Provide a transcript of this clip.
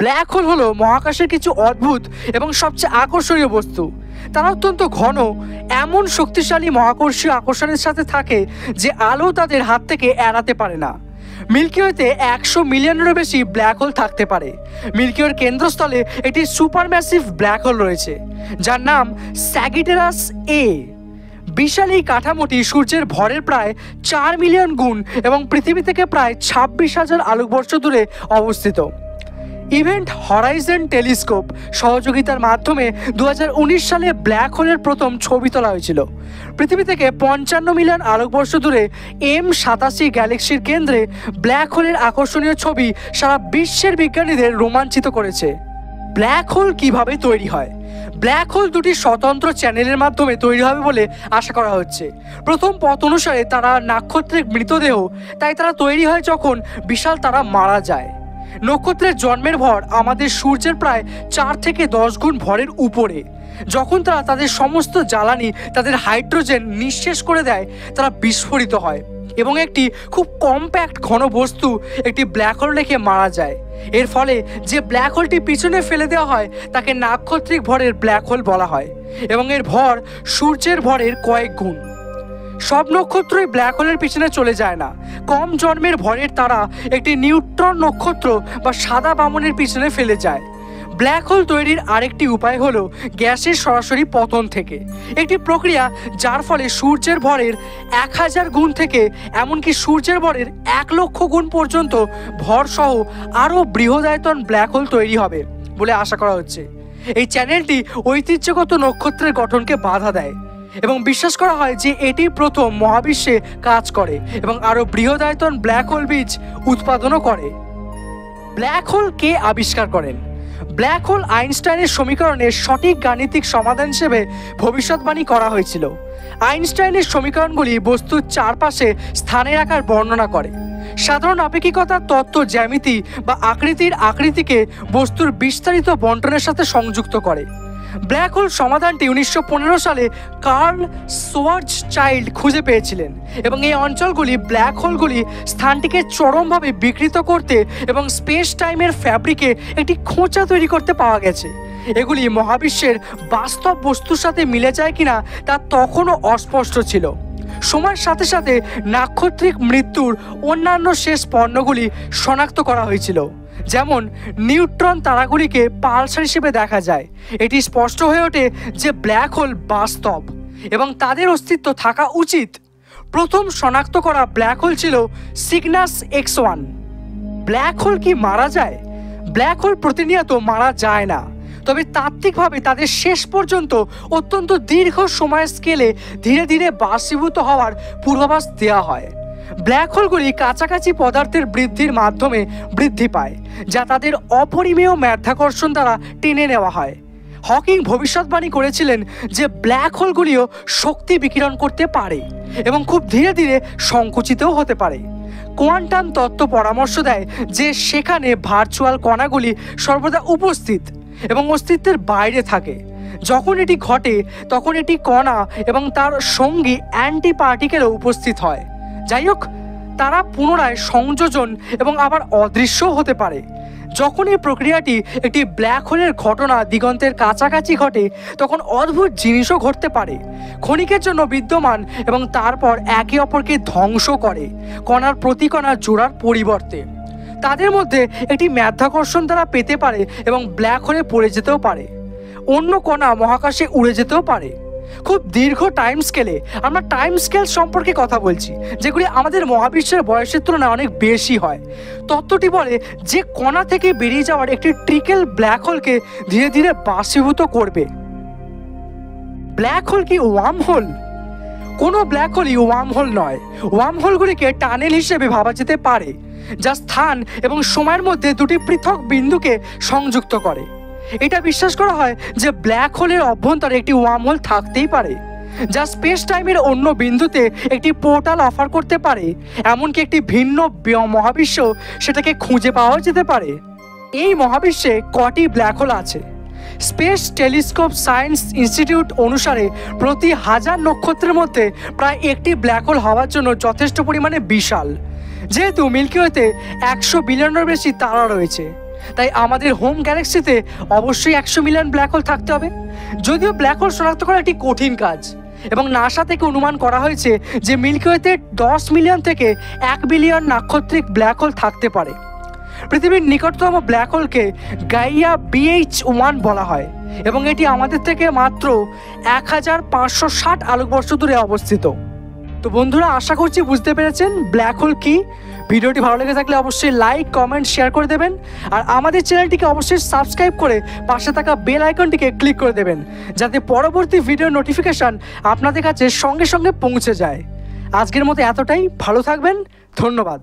Black hole হলো মহাকাশের কিছু অদ্ভুত এবং সবচেয়ে আকর্ষণীয় বস্তু। তারা অত্যন্ত ঘন, এমন শক্তিশালী মহাকর্ষীয় আকর্ষণের সাথে থাকে যে আলো তাদের হাত থেকে এড়াতে পারে না। মিল্কি ওয়েতে 100 মিলিয়নেরও বেশি ব্ল্যাক হোল থাকতে পারে। মিল্কি ওয়ের কেন্দ্রস্থলে একটি সুপারম্যাসিভ ব্ল্যাক হোল রয়েছে যার নাম স্যাগিটারাস এ। বিশাল এই কাঠামোটি সূর্যের ভরের প্রায় 4 মিলিয়ন গুণ এবং পৃথিবী থেকে প্রায় 26,000 আলোকবর্ষ দূরে অবস্থিত। ইভেন্ট হরাইজন টেলিস্কোপ সহযোগিতার মাধ্যমে 2019 সালে ব্ল্যাক হোলের প্রথম ছবি তোলা হয়েছিল। পৃথিবী থেকে 55 মিলিয়ন আলোকবর্ষ দূরে M87 গ্যালাক্সির কেন্দ্রে ব্ল্যাক হোলের আকর্ষণীয় ছবি সারা বিশ্বের বিজ্ঞানীদের রোমাঞ্চিত করেছে। ব্ল্যাক হোল কিভাবে তৈরি হয়? ব্ল্যাক হোল দুটি স্বতন্ত্র চ্যানেলের মাধ্যমে তৈরি হবে বলে আশা করা হচ্ছে। প্রথম পথ অনুসারে তারা নক্ষত্রের মৃতদেহ, তাই তারা তৈরি হয় যখন বিশাল তারা মারা যায়। নক্ষত্রের জন্মের ভর আমাদের সূর্যের প্রায় 4 থেকে 10 গুণ ভরের উপরে। যখন তারা তাদের সমস্ত জ্বালানি, তাদের হাইড্রোজেন নিঃশেষ করে দেয়, তারা বিস্ফোরিত হয় এবং একটি খুব কম্প্যাক্ট ঘন বস্তু একটি ব্ল্যাক হোল রেখে মারা যায়। এর ফলে যে ব্ল্যাক হোলটি পিছনে ফেলে দেওয়া হয় তাকে নাক্ষত্রিক ভরের ব্ল্যাক হোল বলা হয় এবং এর ভর সূর্যের ভরের কয়েক গুণ। সব নক্ষত্রই ব্ল্যাক হোলের পিছনে চলে যায় না। কম জন্মের ভরের তারা একটি নিউট্রন নক্ষত্র বা সাদা বামনের পিছনে ফেলে যায়। ব্ল্যাক হোল তৈরির আরেকটি উপায় হলো গ্যাসের সরাসরি পতন থেকে, একটি প্রক্রিয়া যার ফলে সূর্যের ভরের 1000 গুণ থেকে এমনকি সূর্যের ভরের 1 লক্ষ গুণ পর্যন্ত ভর সহ আরও বৃহদায়তন ব্ল্যাক হোল তৈরি হবে বলে আশা করা হচ্ছে। এই চ্যানেলটি ঐতিহ্যগত নক্ষত্রের গঠনকে বাধা দেয় এবং বিশ্বাস করা হয় যে এটি প্রথম মহাবিশ্বে কাজ করে এবং আরও বৃহদায়তন ব্ল্যাক হোল বীজ উৎপাদনও করে। ব্ল্যাক হোল কে আবিষ্কার করেন? ব্ল্যাক হোল আইনস্টাইনের সমীকরণের সঠিক গাণিতিক সমাধান হিসেবে ভবিষ্যৎবাণী করা হয়েছিল। আইনস্টাইনের সমীকরণগুলি বস্তুর চারপাশে স্থানের আকার বর্ণনা করে। সাধারণ আপেক্ষিকতার তত্ত্ব জ্যামিতি বা আকৃতিকে বস্তুর বিস্তারিত বণ্টনের সাথে সংযুক্ত করে। ব্ল্যাক হোল সমাধানটি 1915 সালে কার্ল সোয়ার্জচাইল্ড খুঁজে পেয়েছিলেন এবং এই অঞ্চলগুলি ব্ল্যাক হোলগুলি স্থানটিকে চরমভাবে বিকৃত করতে এবং স্পেস টাইমের ফ্যাব্রিকে একটি খোঁচা তৈরি করতে পাওয়া গেছে। এগুলি মহাবিশ্বের বাস্তব বস্তুর সাথে মিলে যায় কিনা তা তখনও অস্পষ্ট ছিল। সময়ের সাথে সাথে নাক্ষত্রিক মৃত্যুর অন্যান্য শেষ পণ্যগুলি শনাক্ত করা হয়েছিল, যেমন নিউট্রন তারাগুলিকে পালসার হিসেবে দেখা যায়। এটি স্পষ্ট হয়ে ওঠে যে ব্ল্যাক হোল বাস্তব এবং তাদের অস্তিত্ব থাকা উচিত। প্রথম শনাক্ত করা ব্ল্যাক হোল ছিল সিগনাস X1। ব্ল্যাক হোল কি মারা যায়? ব্ল্যাক হোল প্রতিনিয়ত মারা যায় না, তবে তাত্ত্বিকভাবে তাদের শেষ পর্যন্ত অত্যন্ত দীর্ঘ সময়ের স্কেলে ধীরে ধীরে বাষ্পীভূত হওয়ার পূর্বাভাস দেওয়া হয়। ব্ল্যাক হোলগুলি কাছাকাছি পদার্থের বৃদ্ধির মাধ্যমে বৃদ্ধি পায়, যা তাদের অপরিমেয় মাধ্যাকর্ষণ দ্বারা টেনে নেওয়া হয়। হকিং ভবিষ্যৎবাণী করেছিলেন যে ব্ল্যাক হোলগুলিও শক্তি বিকিরণ করতে পারে এবং খুব ধীরে ধীরে সংকুচিতও হতে পারে। কোয়ান্টাম তত্ত্ব পরামর্শ দেয় যে সেখানে ভার্চুয়াল কণাগুলি সর্বদা উপস্থিত এবং অস্তিত্বের বাইরে থাকে। যখন এটি ঘটে তখন এটি কণা এবং তার সঙ্গী অ্যান্টি পার্টিকেলও উপস্থিত হয়। যাই হোক, তারা পুনরায় সংযোজন এবং আবার অদৃশ্য হতে পারে। যখন এই প্রক্রিয়াটি একটি ব্ল্যাক হোলের ঘটনা দিগন্তের কাছাকাছি ঘটে তখন অদ্ভুত জিনিসও ঘটতে পারে। ক্ষণিকের জন্য বিদ্যমান এবং তারপর একে অপরকে ধ্বংস করে কণার প্রতি কণা জোড়ার পরিবর্তে। তাদের মধ্যে একটি মাধ্যাকর্ষণ দ্বারা পেতে পারে এবং ব্ল্যাক হোলে পড়ে যেতেও পারে। অন্য কণা মহাকাশে উড়ে যেতেও পারে। খুব দীর্ঘ টাইম স্কেলে আমরা টাইম স্কেল সম্পর্কে কথা বলছি, যেগুলি আমাদের মহাবিশ্বের বয়সের তুলনায় অনেক বেশি হয়। তত্ত্বটি বলে যে কণা থেকে বেরিয়ে যাওয়ার একটি ট্রিকেল ব্ল্যাক হোলকে ধীরে ধীরে বাষ্পীভূত করবে। ব্ল্যাক হোল কি ওয়ার্ম হোল? কোনো ব্ল্যাক হোলই ওয়ার্ম হোল নয়। ওয়ার্ম হোলগুলিকে টানেল হিসেবে ভাবা যেতে পারে, যা স্থান এবং সময়ের মধ্যে দুটি পৃথক বিন্দুকে সংযুক্ত করে। এটা বিশ্বাস করা হয় যে ব্ল্যাক হোলের অভ্যন্তরে একটি ওয়ার্ম হোল থাকতেই পারে, যা স্পেস টাইমের অন্য বিন্দুতে একটি পোর্টাল অফার করতে পারে। এমনকি একটি ভিন্ন মহাবিশ্ব সেটাকে খুঁজে পাওয়া যেতে পারে। এই মহাবিশ্বে কটি ব্ল্যাক হোল আছে? স্পেস টেলিস্কোপ সায়েন্স ইনস্টিটিউট অনুসারে প্রতি 1000 নক্ষত্রের মধ্যে প্রায় একটি ব্ল্যাক হোল হওয়ার জন্য যথেষ্ট পরিমাণে বিশাল। যেহেতু মিল্কি ওয়েতে 100 বিলিয়নের বেশি তারা রয়েছে, তাই আমাদের হোম গ্যালাক্সিতে অবশ্যই 100 মিলিয়ন ব্ল্যাক হোল থাকতে হবে। যদিও ব্ল্যাক হোল শনাক্ত করা একটি কঠিন কাজ, এবং নাসা থেকে অনুমান করা হয়েছে যে মিল্কি ওয়েতে 10 মিলিয়ন থেকে 1 বিলিয়ন নাক্ষত্রিক ব্ল্যাক হোল থাকতে পারে। পৃথিবীর নিকটতম ব্ল্যাক হোলকে গাইয়া BH1 বলা হয়, এবং এটি আমাদের থেকে মাত্র 1560 আলোকবর্ষ দূরে অবস্থিত। তো বন্ধুরা, আশা করছি বুঝতে পেরেছেন ব্ল্যাক হোল কি। ভিডিওটি ভালো লেগে থাকলে অবশ্যই লাইক, কমেন্ট, শেয়ার করে দেবেন। আর আমাদের চ্যানেলটিকে অবশ্যই সাবস্ক্রাইব করে পাশে থাকা বেল আইকনটিকে ক্লিক করে দেবেন, যাতে পরবর্তী ভিডিওর নোটিফিকেশান আপনাদের কাছে সঙ্গে সঙ্গে পৌঁছে যায়। আজকের মতো এতটাই, ভালো থাকবেন, ধন্যবাদ।